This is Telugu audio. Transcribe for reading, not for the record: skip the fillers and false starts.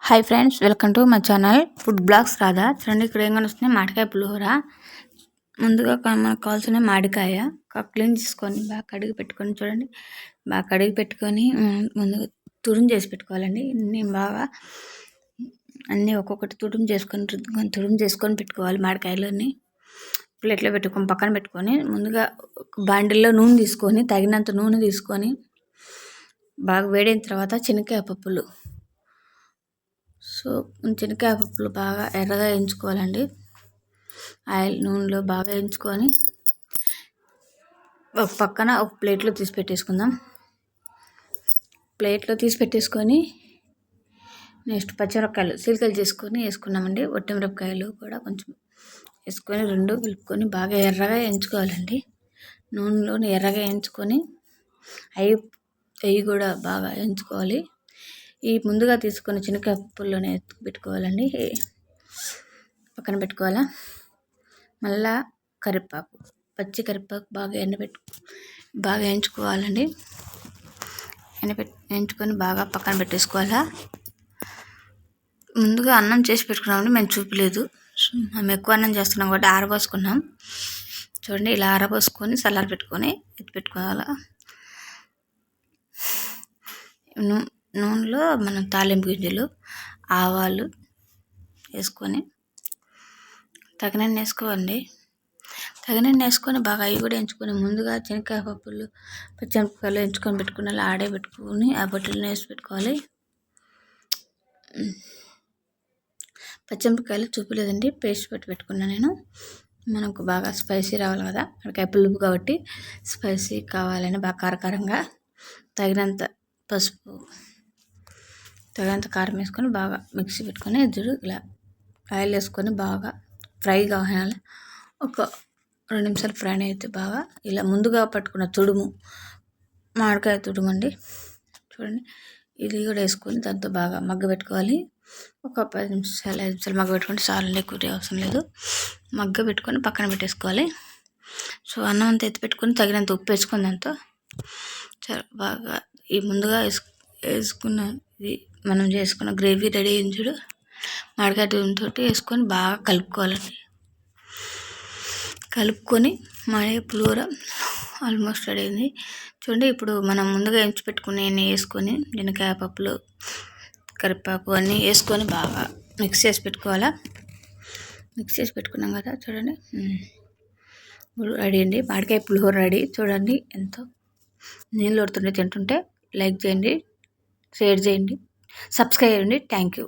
Hi friends, welcome to my channel food blogs Radha. చూడండి, ఇక్కడ ఏం కనిపిస్తుంది, మామిడికాయ పులిహోర. ముందుగా మనకు కావాల్సిన మామిడికాయ క్లీన్ చేసుకొని బాగా కడిగి పెట్టుకొని, చూడండి బాగా కడిగి పెట్టుకొని ముందుగా తురుము చేసి పెట్టుకోవాలండి. నేను బాగా అన్నీ ఒక్కొక్కటి తురుము చేసుకొని పెట్టుకోవాలి. మామిడికాయలన్నీ ప్లేట్లో పెట్టుకొని పక్కన పెట్టుకొని, ముందుగా బాండిల్లో నూనె తీసుకొని, తగినంత నూనె తీసుకొని బాగా వేడైన తర్వాత శనగకాయ పప్పులు శనగకాయ పప్పులు బాగా ఎర్రగా వేయించుకోవాలండి. నూనెలో బాగా వేయించుకొని ఒక పక్కన ఒక ప్లేట్లో తీసి పెట్టేసుకుందాం. ప్లేట్లో తీసి పెట్టేసుకొని నెక్స్ట్ పచ్చిమిరపకాయలు చీలికలు చేసుకొని వేసుకున్నామండి. ఒట్టిమిరపకాయలు కూడా కొంచెం వేసుకొని రెండు కలుపుకొని బాగా ఎర్రగా వేయించుకోవాలండి. నూనెలోని ఎర్రగా వేయించుకొని అవి కూడా బాగా వేయించుకోవాలి. ఈ ముందుగా తీసుకున్న శనగకాయ పప్పుల్లోనే పెట్టుకోవాలండి, పక్కన పెట్టుకోవాలా. మళ్ళా కరివేపాకు, పచ్చి కరివేపాకు బాగా వేయించుకోవాలండి. వేయించుకొని బాగా పక్కన పెట్టేసుకోవాలా. ముందుగా అన్నం చేసి పెట్టుకున్నామండి, మేము చూపలేదు. మేము ఎక్కువ అన్నం చేస్తున్నాం కాబట్టి ఆరబోసుకున్నాం. చూడండి, ఇలా ఆరబోసుకొని చల్లారి పెట్టుకొని ఎత్తి పెట్టుకోవాలా. నూనెలో మనం తాలింపు గింజలు, ఆవాలు వేసుకొని తగినన్ని వేసుకోవాలి. తగినన్ని వేసుకొని బాగా అవి కూడా వేయించుకొని, ముందుగా శనగకాయ పప్పులు పచ్చిమిరపకాయలు వేయించుకొని పెట్టుకుని ఆడే పెట్టుకొని ఆ బొట్టలను వేసి పెట్టుకోవాలి. పచ్చిమిరపకాయలు చూపలేదండి, పేస్ట్ పెట్టుకున్నాను నేను. మనకు బాగా స్పైసీ రావాలి కదా, అక్కడికాయ పులుపు కాబట్టి స్పైసీ కావాలని బాగా కారకారంగా తగినంత పసుపు, తగినంత కారం వేసుకొని బాగా మిక్సీ పెట్టుకొని ఇలా ఆయిల్ వేసుకొని బాగా ఫ్రై కావాలి. ఒక 2 నిమిషాలు ఫ్రై అయితే బాగా ఇలా ముందుగా పట్టుకున్న తుడుము, మామిడికాయ తుడుము అండి. చూడండి, ఇది కూడా వేసుకొని దాంతో బాగా మగ్గబెట్టుకోవాలి. ఒక 5 నిమిషాలు మగ్గబెట్టుకుంటే చాలు, ఎక్కువ అవసరం లేదు. మగ్గబెట్టుకొని పక్కన పెట్టేసుకోవాలి. సో అన్నం అంతా ఎత్తి పెట్టుకొని తగినంత ఉప్పు వేసుకొని దాంతో బాగా ఈ ముందుగా వేసుకున్న ఇది మనం చేసుకున్న గ్రేవీ రెడీ అయింది చూడు, మామిడికాయ తురుముతో వేసుకొని బాగా కలుపుకోవాలండి. కలుపుకొని మామిడికాయ పులిహోర ఆల్మోస్ట్ రెడీ అయింది. చూడండి, ఇప్పుడు మనం ముందుగా ఎంచి పెట్టుకుని వేసుకొని శనగకాయ పప్పులు, కరివేపాకు అన్నీ వేసుకొని బాగా మిక్స్ చేసి పెట్టుకోవాలా. మిక్స్ చేసి పెట్టుకున్నాం కదా, చూడండి రెడీ అండి, మామిడికాయ పులిహోర రెడీ. చూడండి, ఎంతో నీళ్ళు ఊరుతుంటే తింటుంటే. లైక్ చేయండి, షేర్ చేయండి, సబ్స్క్రైబ్ చేయండి. Thank you.